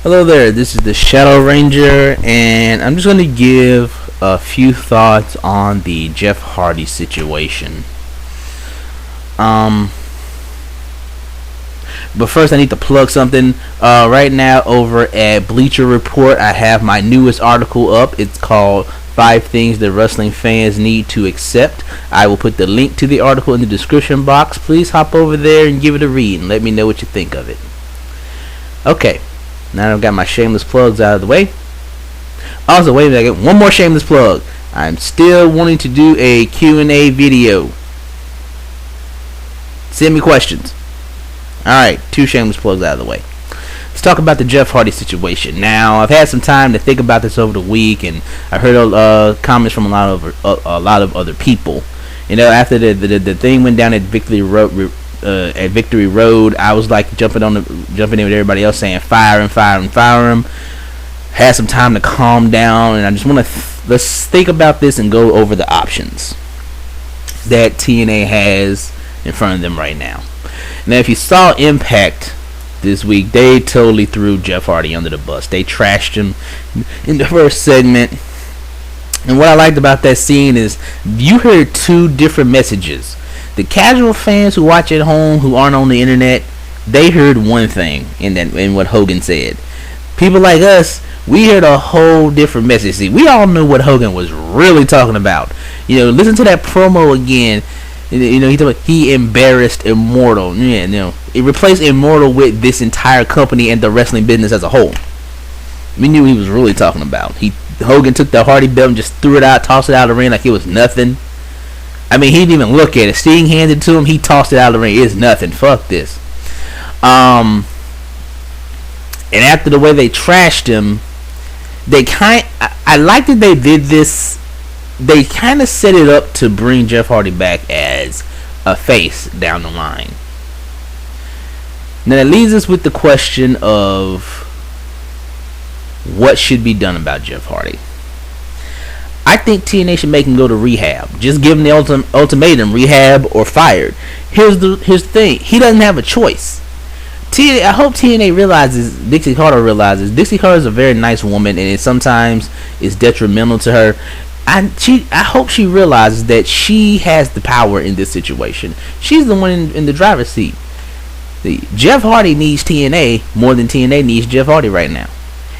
Hello there, this is the Shadow Ranger, and I'm just going to give a few thoughts on the Jeff Hardy situation. Um, but first, I need to plug something. Right now, over at Bleacher Report, I have my newest article up. It's called 5 Things That Wrestling Fans Need to Accept. I will put the link to the article in the description box. Please hop over there and give it a read and let me know what you think of it. Okay. Now I've got my shameless plugs out of the way. Also, wait a minute, I get one more shameless plug. I'm still wanting to do a Q&A video. Send me questions. Alright, 2 shameless plugs out of the way. Let's talk about the Jeff Hardy situation. Now, I've had some time to think about this over the week, and I heard comments from a lot of other people. You know, after the thing went down at Victory Road, I was like jumping in with everybody else saying fire him. Had some time to calm down, and I just want to let's think about this and go over the options that TNA has in front of them right now. Now, if you saw Impact this week, they totally threw Jeff Hardy under the bus. They trashed him in the first segment. And what I liked about that scene is you heard 2 different messages. The casual fans who watch at home, who aren't on the internet, they heard one thing in what Hogan said. People like us, we heard a whole different message. See, we all knew what Hogan was really talking about. You know, listen to that promo again. You know, he embarrassed Immortal. Yeah, you know, it replaced Immortal with this entire company and the wrestling business as a whole. We knew what he was really talking about. Hogan took the Hardy belt and just threw it out, tossed it out of the ring like it was nothing. I mean, he didn't even look at it. Sting handed it to him. He tossed it out of the ring. It's nothing. Fuck this. And after the way they trashed him, I like that they did this. They kind of set it up to bring Jeff Hardy back as a face down the line. Now that leaves us with the question of what should be done about Jeff Hardy. I think TNA should make him go to rehab. Just give him the ultimatum: rehab or fired. Here's the thing: he doesn't have a choice. I hope TNA realizes, Dixie Carter realizes, Dixie Carter is a very nice woman, and it sometimes is detrimental to her. I hope she realizes that she has the power in this situation. She's the one in the driver's seat. Jeff Hardy needs TNA more than TNA needs Jeff Hardy right now.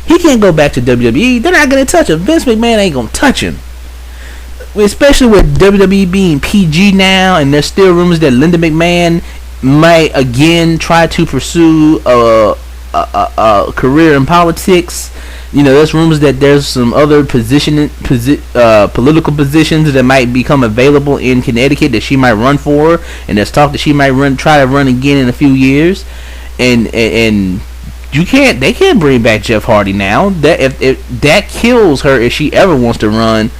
He can't go back to WWE. They're not going to touch him. Vince McMahon ain't going to touch him. Especially with WWE being PG now, and there's still rumors that Linda McMahon might again try to pursue a career in politics. You know, there's rumors that there's some other political positions that might become available in Connecticut that she might run for, and there's talk that she might try to run again in a few years. And they can't bring back Jeff Hardy now. That if that kills her if she ever wants to run.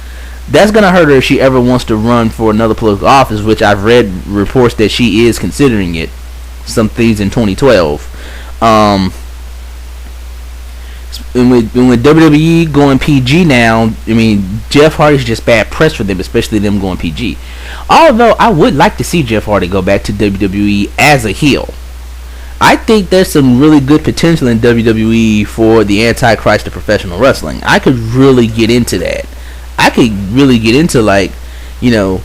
That's gonna hurt her if she ever wants to run for another political office, which I've read reports that she is considering it. Some things in 2012. And with WWE going PG now, I mean, Jeff Hardy's just bad press for them, especially them going PG. Although I would like to see Jeff Hardy go back to WWE as a heel. I think there's some really good potential in WWE for the Antichrist of professional wrestling. I could really get into that. I could really get into, like, you know,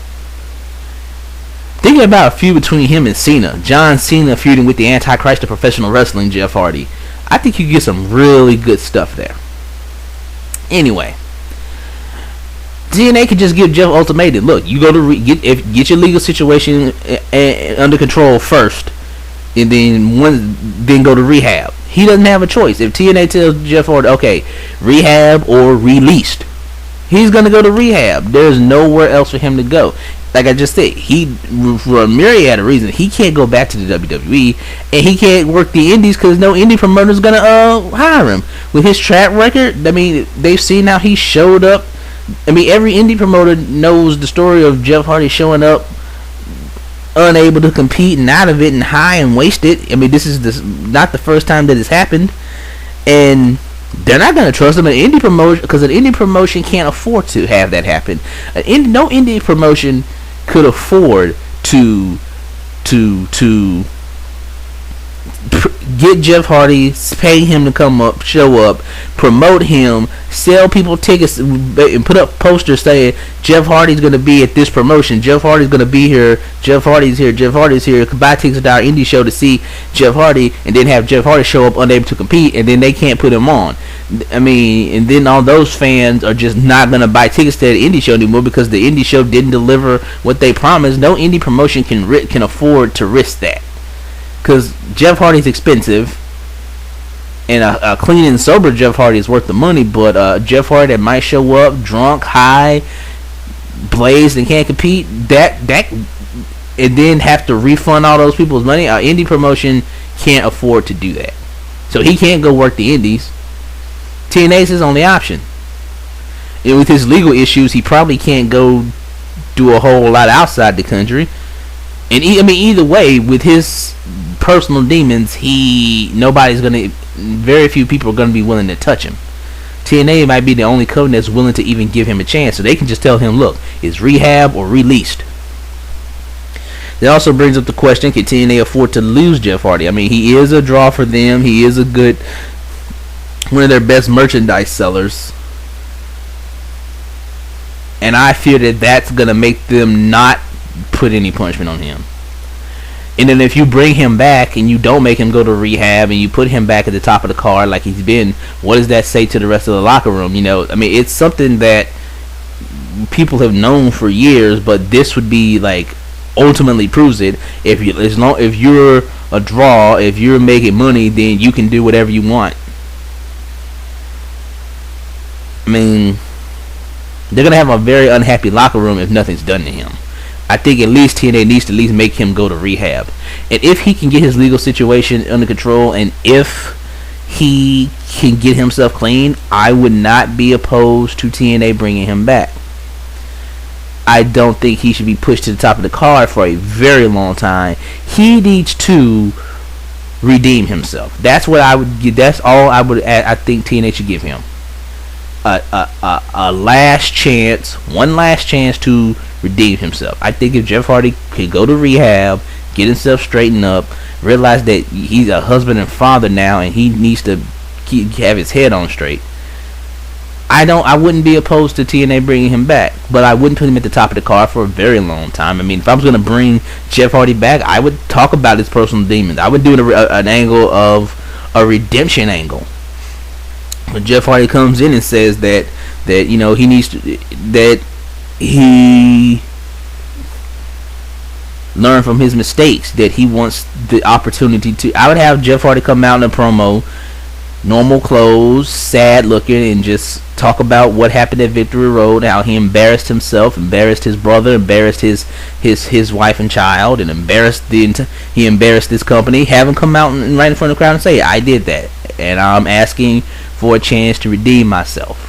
thinking about a feud between him and Cena. John Cena feuding with the Antichrist of professional wrestling, Jeff Hardy. I think you could get some really good stuff there. Anyway, TNA could just give Jeff ultimatum. Look, you go to get your legal situation under control first, and then go to rehab. He doesn't have a choice. If TNA tells Jeff Hardy, okay, rehab or released, he's gonna go to rehab. There's nowhere else for him to go. Like I just said, for a myriad of reasons, he can't go back to the WWE, and he can't work the indies because no indie promoter's gonna hire him. With his track record, I mean, they've seen how he showed up. I mean, every indie promoter knows the story of Jeff Hardy showing up unable to compete and out of it and high and wasted. I mean, this is not the first time that it's happened, and they're not going to trust him. An indie promotion, because an indie promotion can't afford to have that happen. No indie promotion could afford to get Jeff Hardy, pay him to come up, show up, promote him, sell people tickets, and put up posters saying Jeff Hardy's going to be at this promotion. Jeff Hardy's going to be here. Jeff Hardy's here. Jeff Hardy's here. Buy tickets to our indie show to see Jeff Hardy, and then have Jeff Hardy show up unable to compete, and then they can't put him on. I mean, and then all those fans are just not going to buy tickets to the indie show anymore because the indie show didn't deliver what they promised. No indie promotion can afford to risk that. Because Jeff Hardy's expensive, and a clean and sober Jeff Hardy is worth the money, but Jeff Hardy that might show up drunk, high, blazed, and can't compete, that and then have to refund all those people's money, an indie promotion can't afford to do that. So he can't go work the indies. TNA's his only option. And with his legal issues, he probably can't go do a whole lot outside the country. And either way, with his personal demons, very few people are gonna be willing to touch him. TNA might be the only company that's willing to even give him a chance, so they can just tell him, look, it's rehab or released. That also brings up the question, can TNA afford to lose Jeff Hardy? I mean, he is a draw for them. He is one of their best merchandise sellers. And I fear that that's going to make them not put any punishment on him. And then if you bring him back and you don't make him go to rehab and you put him back at the top of the card like he's been, what does that say to the rest of the locker room? You know, I mean, it's something that people have known for years, but this would be like ultimately proves it. If you're a draw, if you're making money, then you can do whatever you want. I mean, they're gonna have a very unhappy locker room if nothing's done to him. I think at least TNA needs to at least make him go to rehab. And if he can get his legal situation under control, and if he can get himself clean, I would not be opposed to TNA bringing him back. I don't think he should be pushed to the top of the card for a very long time. He needs to redeem himself. That's what I would get. That's all I think TNA should give him. A last chance, one last chance to redeem himself. I think if Jeff Hardy could go to rehab, get himself straightened up, realize that he's a husband and father now, and he needs to have his head on straight, I wouldn't be opposed to TNA bringing him back, but I wouldn't put him at the top of the card for a very long time. I mean, if I was going to bring Jeff Hardy back, I would talk about his personal demons. I would do an angle of a redemption angle. When Jeff Hardy comes in and says that you know he needs to, that he learn from his mistakes, that he wants the opportunity to. I would have Jeff Hardy come out in a promo, normal clothes, sad looking, and just talk about what happened at Victory Road, how he embarrassed himself, embarrassed his brother, embarrassed his wife and child, and he embarrassed this company. Have him come out and right in front of the crowd and say, I did that, and I'm asking for a chance to redeem myself.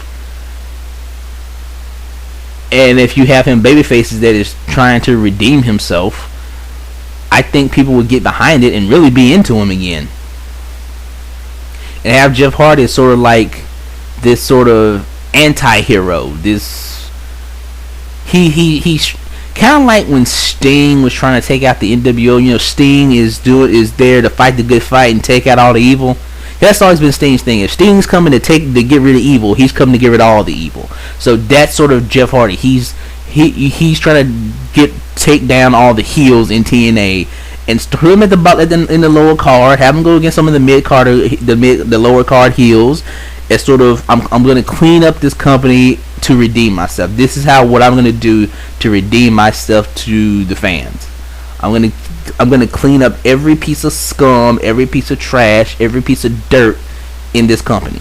And if you have him babyfaces that is trying to redeem himself, I think people would get behind it and really be into him again. And have Jeff Hardy sort of like this sort of anti-hero. He's kind of like when Sting was trying to take out the NWO. You know, Sting is there to fight the good fight and take out all the evil. That's always been Sting's thing. If Sting's coming to get rid of evil, he's coming to get rid of all the evil. So that's sort of Jeff Hardy. He's trying to take down all the heels in TNA and throw him at in the lower card. Have him go against some of the mid card, the lower card heels. It's sort of I'm going to clean up this company to redeem myself. This is what I'm going to do to redeem myself to the fans. I'm going to clean up every piece of scum, every piece of trash, every piece of dirt in this company.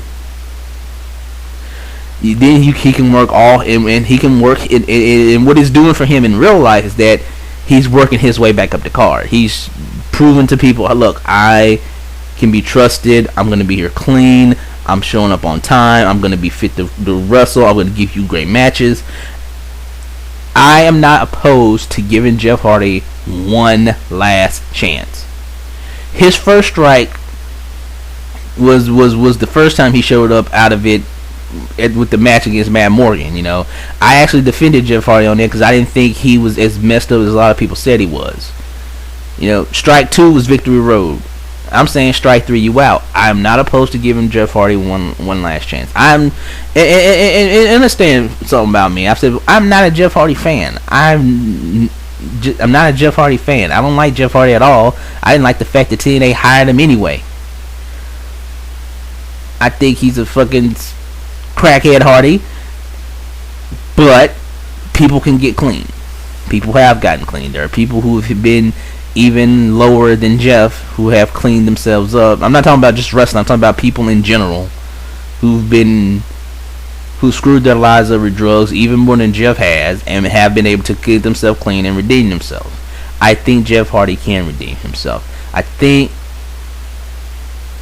Then he can work and he can work. And what he's doing for him in real life is that he's working his way back up the card. He's proving to people, look, I can be trusted. I'm going to be here clean. I'm showing up on time. I'm going to be fit to wrestle. I'm going to give you great matches. I am not opposed to giving Jeff Hardy one last chance. His first strike was the first time he showed up out of it with the match against Matt Morgan. You know, I actually defended Jeff Hardy on it because I didn't think he was as messed up as a lot of people said he was. You know, strike 2 was Victory Road. I'm saying strike three you out. I'm not opposed to giving Jeff Hardy one last chance. And understand something about me. I said I'm not a Jeff Hardy fan. I'm not a Jeff Hardy fan. I don't like Jeff Hardy at all. I didn't like the fact that TNA hired him anyway. I think he's a fucking crackhead Hardy. But people can get clean. People have gotten clean. There are people who have been even lower than Jeff who have cleaned themselves up. I'm not talking about just wrestling. I'm talking about people in general who screwed their lives up with drugs even more than Jeff has, and have been able to get themselves clean and redeem themselves. I think Jeff Hardy can redeem himself. I think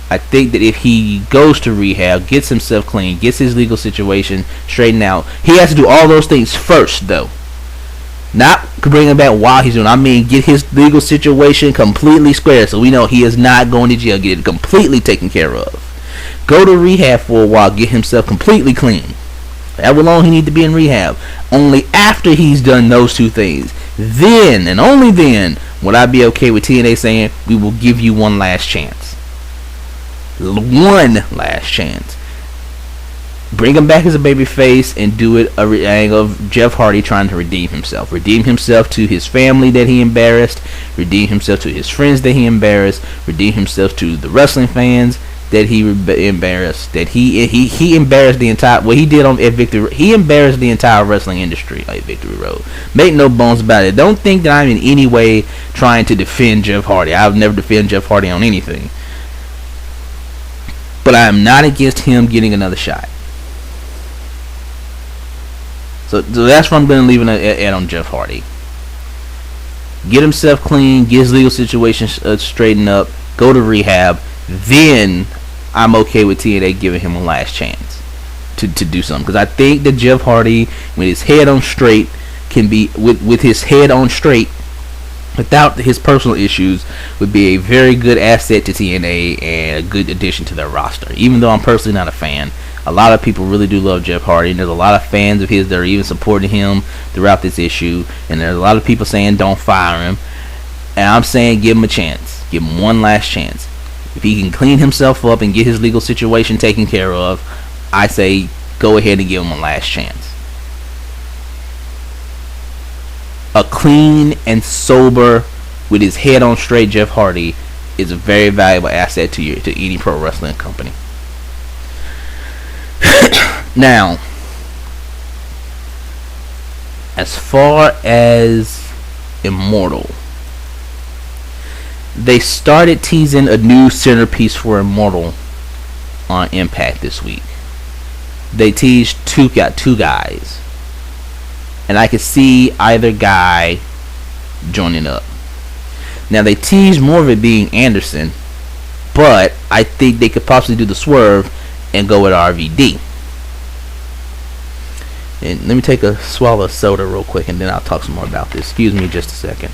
that if he goes to rehab, gets himself clean, gets his legal situation straightened out, he has to do all those things first, though. Not bring him back while he's doing. I mean, get his legal situation completely square, so we know he is not going to jail. Get it completely taken care of. Go to rehab for a while. Get himself completely clean. However long he need to be in rehab. Only after he's done those two things, then and only then would I be okay with TNA saying we will give you one last chance. One last chance. Bring him back as a babyface and do it a angle of Jeff Hardy trying to redeem himself. Redeem himself to his family that he embarrassed. Redeem himself to his friends that he embarrassed. Redeem himself to the wrestling fans that he embarrassed. That he embarrassed the entire what he did on at Victory. He embarrassed the entire wrestling industry at Victory Road. Make no bones about it. Don't think that I'm in any way trying to defend Jeff Hardy. I've never defended Jeff Hardy on anything. But I am not against him getting another shot. So that's where I'm going to leave it at on Jeff Hardy. Get himself clean, get his legal situation straightened up, go to rehab. Then I'm okay with TNA giving him a last chance to do something. Because I think that Jeff Hardy, with his head on straight, can be with his head on straight, without his personal issues, would be a very good asset to TNA and a good addition to their roster. Even though I'm personally not a fan, a lot of people really do love Jeff Hardy, and there's a lot of fans of his that are even supporting him throughout this issue, and there's a lot of people saying don't fire him, and I'm saying give him a chance. Give him one last chance. If he can clean himself up and get his legal situation taken care of, I say go ahead and give him a last chance. A clean and sober, with his head on straight Jeff Hardy is a very valuable asset to any pro wrestling company. Now, as far as Immortal, they started teasing a new centerpiece for Immortal on Impact this week. They teased two guys, and I could see either guy joining up. Now they teased more of it being Anderson, but I think they could possibly do the swerve and go with RVD. And let me take a swallow of soda real quick, and then I'll talk some more about this. Excuse me just a second.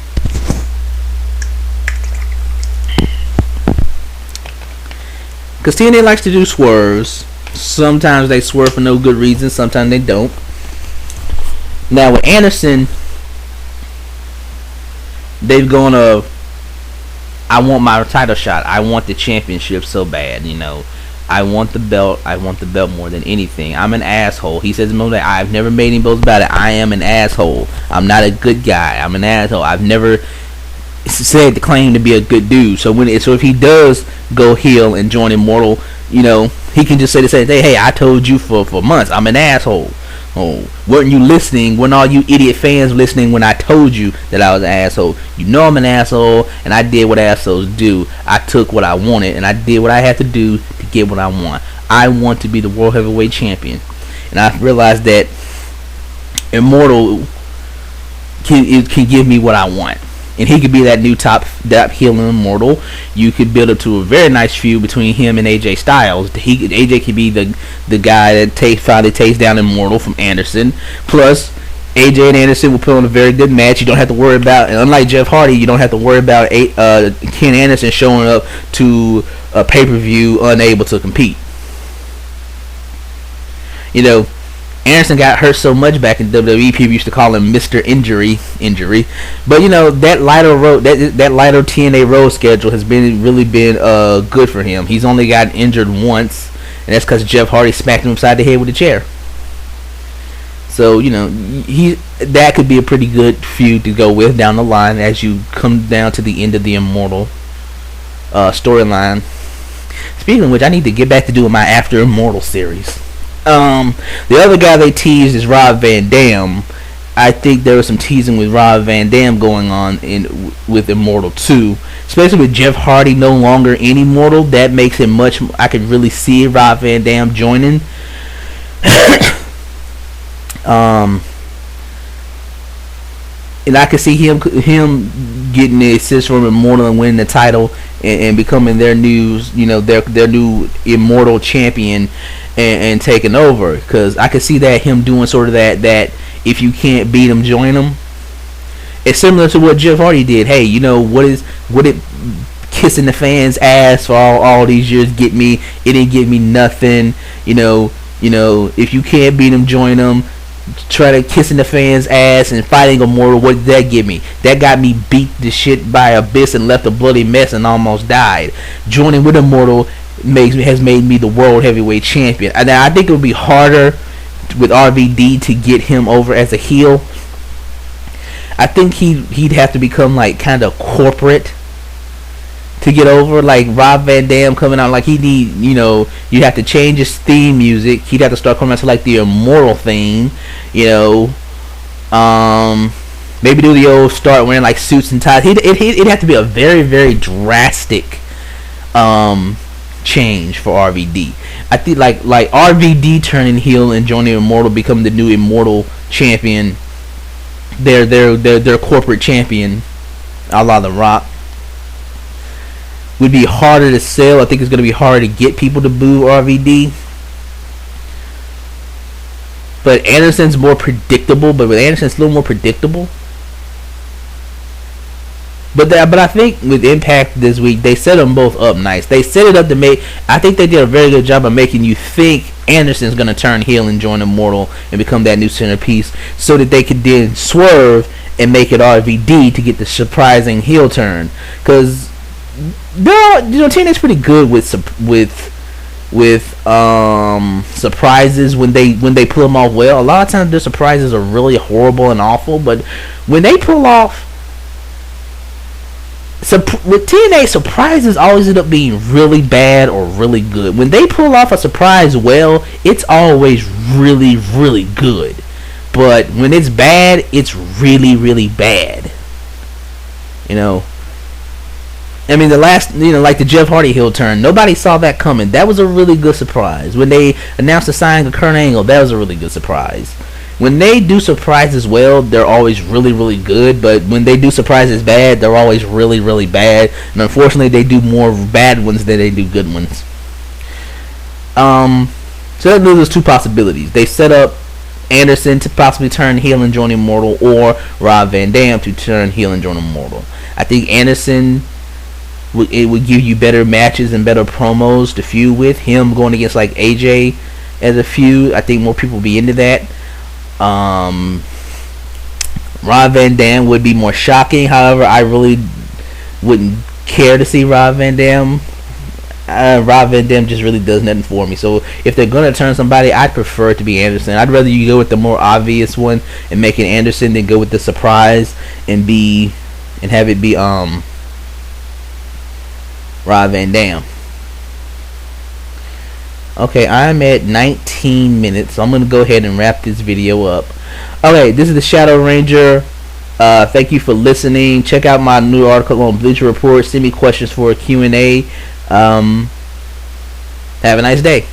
Because TNA likes to do swerves. Sometimes they swerve for no good reason. Sometimes they don't. Now with Anderson, they've gone I want my title shot. I want the championship so bad, you know. I want the belt. I want the belt more than anything. I'm an asshole. He says, I've never made any boast about it. I am an asshole. I'm not a good guy. I'm an asshole. I've never said to claim to be a good dude. So if he does go heel and join Immortal, you know, he can just say the same thing. Hey, I told you for months I'm an asshole. Oh, weren't you listening? Weren't all you idiot fans listening when I told you that I was an asshole? You know I'm an asshole, and I did what assholes do. I took what I wanted, and I did what I had to do to get what I want. I want to be the World Heavyweight Champion. And I realized that Immortal can give me what I want. And he could be that new top heel Immortal. You could build up to a very nice feud between him and AJ Styles. AJ could be the guy that finally takes down Immortal from Anderson. Plus, AJ and Anderson will put on a very good match. You don't have to worry about, and unlike Jeff Hardy, you don't have to worry about Ken Anderson showing up to a pay-per-view unable to compete. You know, Anderson got hurt so much back in WWE, people used to call him Mr. Injury. But that lighter road, that lighter TNA road schedule has really been good for him. He's only got injured once, and that's because Jeff Hardy smacked him upside the head with a chair. So that could be a pretty good feud to go with down the line as you come down to the end of the Immortal storyline. Speaking of which, I need to get back to doing my After Immortal series. The other guy they teased is Rob Van Dam. I think there was some teasing with Rob Van Dam going on with Immortal 2, especially with Jeff Hardy no longer in Immortal. That makes it much. I could really see Rob Van Dam joining. And I could see him getting the assist from Immortal and winning the title and becoming their new, their new Immortal champion and taking over. Because I could see him doing sort of that if you can't beat him, join him. It's similar to what Jeff Hardy did. Hey, what did kissing the fans' ass for all these years get me? It didn't get me nothing. If you can't beat him, join him. Try to kissing the fans' ass and fighting Immortal. What did that give me? That got me beat the shit by Abyss and left a bloody mess and almost died. Joining with Immortal has made me the world heavyweight champion. And I think it would be harder with RVD to get him over as a heel. I think he'd have to become like kind of corporate to get over, like Rob Van Dam coming out. Like you'd have to change his theme music. He'd have to start coming out to like the Immortal theme, maybe do the old start wearing like suits and ties. It'd have to be a very, very drastic change for RVD. I think like RVD turning heel and joining Immortal, becoming the new Immortal champion. Their corporate champion, a la The Rock. Would be harder to sell. I think it's going to be harder to get people to boo RVD. But Anderson's more predictable. But with Anderson, it's a little more predictable. But I think with Impact this week, they set them both up nice. They set it up to make. I think they did a very good job of making you think Anderson's going to turn heel and join Immortal and become that new centerpiece, so that they could then swerve and make it RVD to get the surprising heel turn. Because TNA's pretty good with surprises when they pull them off well. A lot of times their surprises are really horrible and awful, but when they pull off with TNA, surprises always end up being really bad or really good. When they pull off a surprise well, it's always really, really good. But when it's bad, it's really, really bad. I mean, the last, like the Jeff Hardy heel turn, nobody saw that coming. That was a really good surprise. When they announced the signing of Kurt Angle, that was a really good surprise. When they do surprises well, they're always really, really good. But when they do surprises bad, they're always really, really bad. And unfortunately, they do more bad ones than they do good ones. So that leaves us two possibilities. They set up Anderson to possibly turn heel and join Immortal, or Rob Van Dam to turn heel and join Immortal. I think Anderson, it would give you better matches and better promos to feud with. Him going against like AJ as a feud, I think more people would be into that. Rob Van Dam would be more shocking. However, I really wouldn't care to see Rob Van Dam. Rob Van Dam just really does nothing for me. So if they're gonna turn somebody, I'd prefer it to be Anderson. I'd rather you go with the more obvious one and make it Anderson than go with the surprise and have it be Rob Van Dam. Okay, I'm at 19 minutes, so I'm going to go ahead and wrap this video up. Okay, this is the Shadow Ranger. Thank you for listening. Check out my new article on Bleacher Report. Send me questions for a Q&A. Have a nice day.